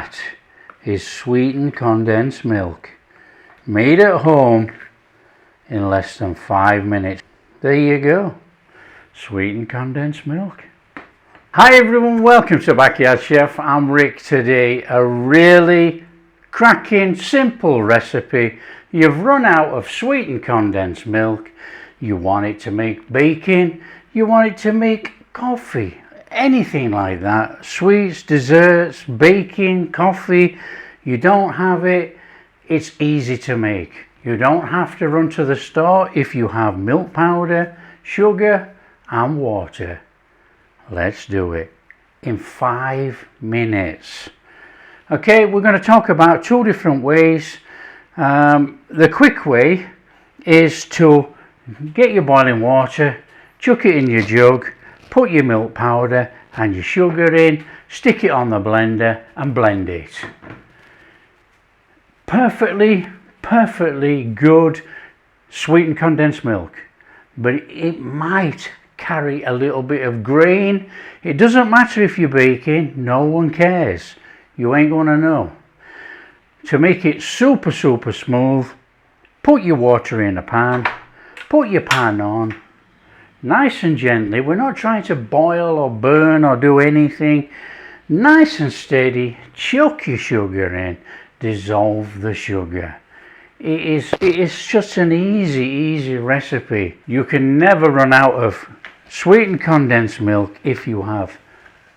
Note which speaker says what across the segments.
Speaker 1: that is sweetened condensed milk, made at home in less than 5 minutes. There you go, sweetened condensed milk. Hi everyone, welcome to Backyard Chef. I'm Rick. Today a really cracking simple recipe. You've run out of sweetened condensed milk. You want it to make baking, you want it to make coffee, anything like that. Sweets, desserts, baking, coffee. You don't have it, it's easy to make. You don't have to run to the store if you have milk powder, sugar and water. Let's do it in 5 minutes. Okay, we're going to talk about two different ways. The quick way is to get your boiling water, chuck it in your jug, put your milk powder and your sugar in, stick it on the blender and blend it. Perfectly good sweetened condensed milk, but it might carry a little bit of grain. It doesn't matter if you're baking, no one cares. You ain't gonna know. To make it super smooth, put your water in a pan, put your pan on, nice and gently. We're not trying to boil or burn or do anything. Nice and steady, chuck your sugar in, dissolve the sugar. It is just an easy recipe. You can never run out of sweetened condensed milk if you have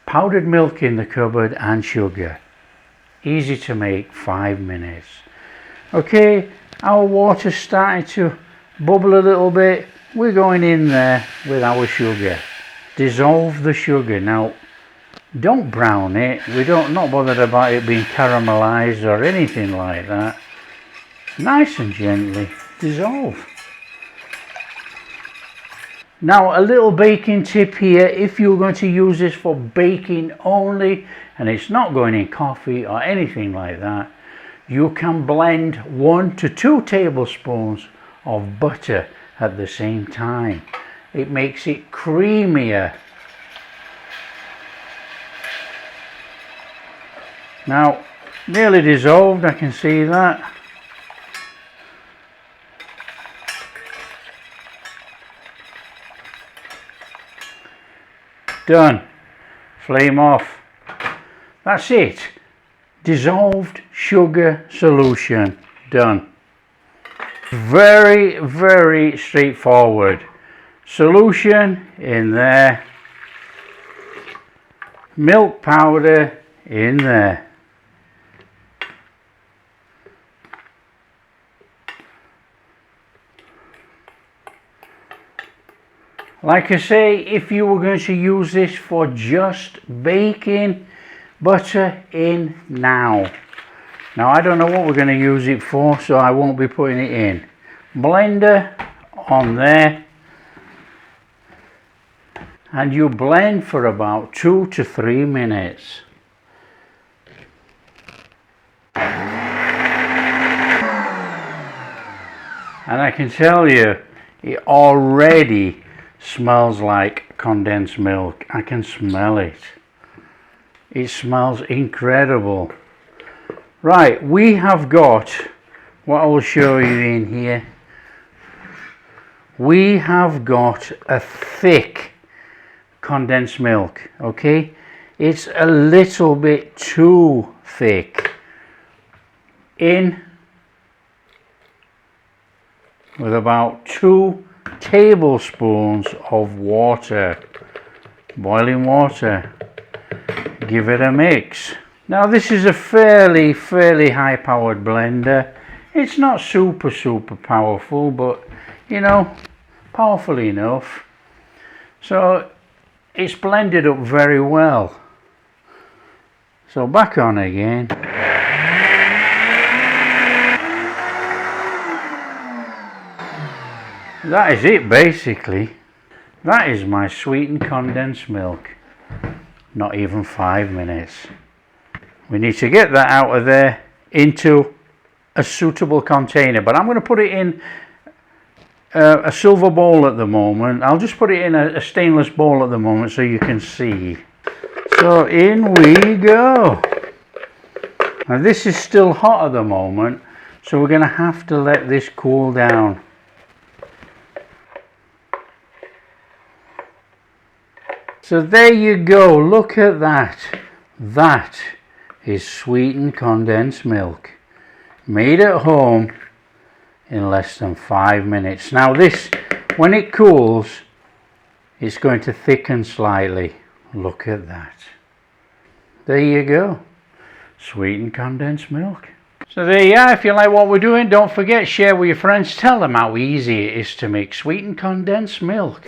Speaker 1: powdered milk in the cupboard and sugar. Easy to make, 5 minutes. Okay, our water's starting to bubble a little bit. We're going in there with our sugar. Dissolve the sugar. Now, don't brown it. We're not bothered about it being caramelized or anything like that. Nice and gently dissolve. Now a little baking tip here, if you're going to use this for baking only and it's not going in coffee or anything like that, you can blend 1 to 2 tablespoons of butter at the same time. It makes it creamier. Now nearly dissolved, I can see that. Done. Flame off. That's it. Dissolved sugar solution. Done. Very straightforward. Solution in there. Milk powder in there. Like I say, if you were going to use this for just baking, butter in now. Now I don't know what we're going to use it for, so I won't be putting it in. Blender on there. And you blend for about 2 to 3 minutes. And I can tell you, it already smells like condensed milk. I can smell it. It smells incredible. Right, we have got what I will show you in here. We have got a thick condensed milk, okay? It's a little bit too thick. In with about 2 tablespoons of water, boiling water. Give it a mix. Now this is a fairly high powered blender. It's not super powerful, but you know, powerful enough. So it's blended up very well. So back on again. That is it basically. That is my sweetened condensed milk. Not even 5 minutes. We need to get that out of there into a suitable container, but I'm going to put it in a silver bowl at the moment. I'll just put it in a stainless bowl at the moment so you can see. So in we go. Now this is still hot at the moment, so we're going to have to let this cool down. So there you go, look at that. That is sweetened condensed milk, made at home in less than 5 minutes. Now this, when it cools, it's going to thicken slightly. Look at that. There you go, sweetened condensed milk. So there you are. If you like what we're doing, don't forget, share with your friends, tell them how easy it is to make sweetened condensed milk.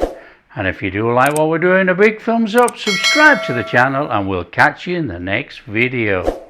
Speaker 1: And if you do like what we're doing, a big thumbs up, subscribe to the channel, and we'll catch you in the next video.